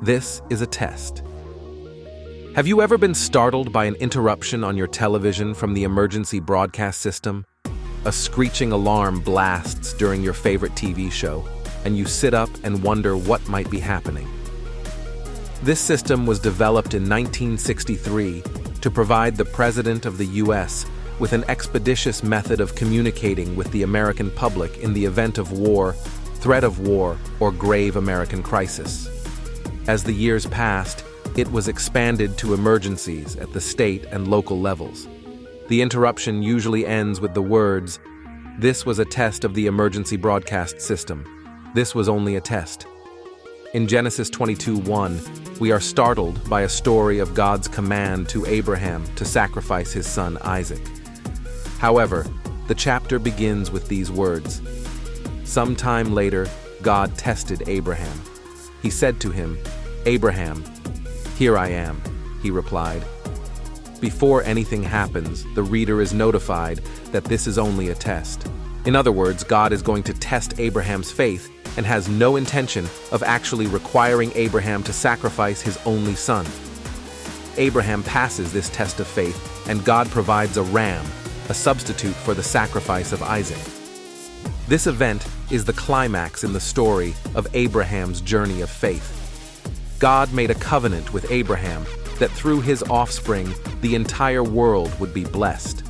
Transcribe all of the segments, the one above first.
This is a test. Have you ever been startled by an interruption on your television from the emergency broadcast system? A screeching alarm blasts during your favorite TV show, and you sit up and wonder what might be happening. This system was developed in 1963 to provide the President of the U.S. with an expeditious method of communicating with the American public in the event of war, threat of war, or grave American crisis. As the years passed, it was expanded to emergencies at the state and local levels. The interruption usually ends with the words, "This was a test of the emergency broadcast system. This was only a test." In Genesis 22:1, we are startled by a story of God's command to Abraham to sacrifice his son Isaac. However, the chapter begins with these words. Sometime later, God tested Abraham. He said to him, "Abraham." "Here I am," he replied. Before anything happens, the reader is notified that this is only a test. In other words, God is going to test Abraham's faith and has no intention of actually requiring Abraham to sacrifice his only son. Abraham passes this test of faith, and God provides a ram, a substitute for the sacrifice of Isaac. This event is the climax in the story of Abraham's journey of faith. God made a covenant with Abraham that through his offspring, the entire world would be blessed.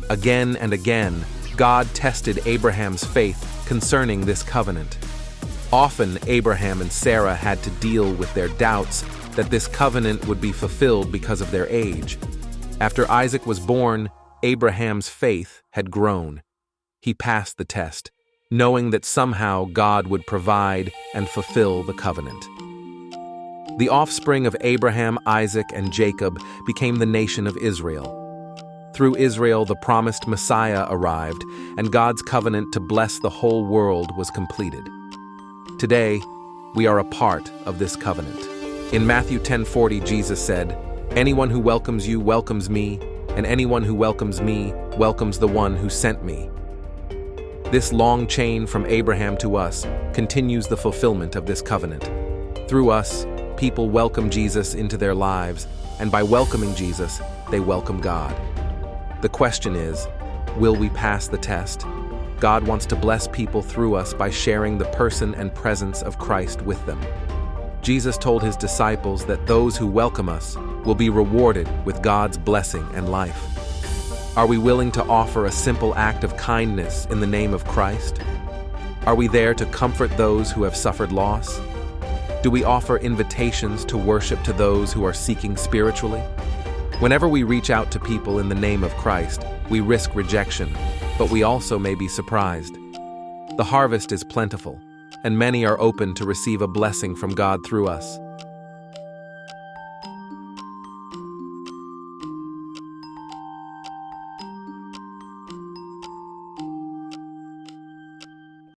Again and again, God tested Abraham's faith concerning this covenant. Often, Abraham and Sarah had to deal with their doubts that this covenant would be fulfilled because of their age. After Isaac was born, Abraham's faith had grown. He passed the test, knowing that somehow God would provide and fulfill the covenant. The offspring of Abraham, Isaac, and Jacob became the nation of Israel. Through Israel, the promised Messiah arrived, and God's covenant to bless the whole world was completed. Today, we are a part of this covenant. In Matthew 10:40, Jesus said, "Anyone who welcomes you welcomes me, and anyone who welcomes me welcomes the one who sent me." This long chain from Abraham to us continues the fulfillment of this covenant. Through us, people welcome Jesus into their lives, and by welcoming Jesus, they welcome God. The question is, will we pass the test? God wants to bless people through us by sharing the person and presence of Christ with them. Jesus told his disciples that those who welcome us will be rewarded with God's blessing and life. Are we willing to offer a simple act of kindness in the name of Christ? Are we there to comfort those who have suffered loss? Do we offer invitations to worship to those who are seeking spiritually? Whenever we reach out to people in the name of Christ, we risk rejection, but we also may be surprised. The harvest is plentiful, and many are open to receive a blessing from God through us.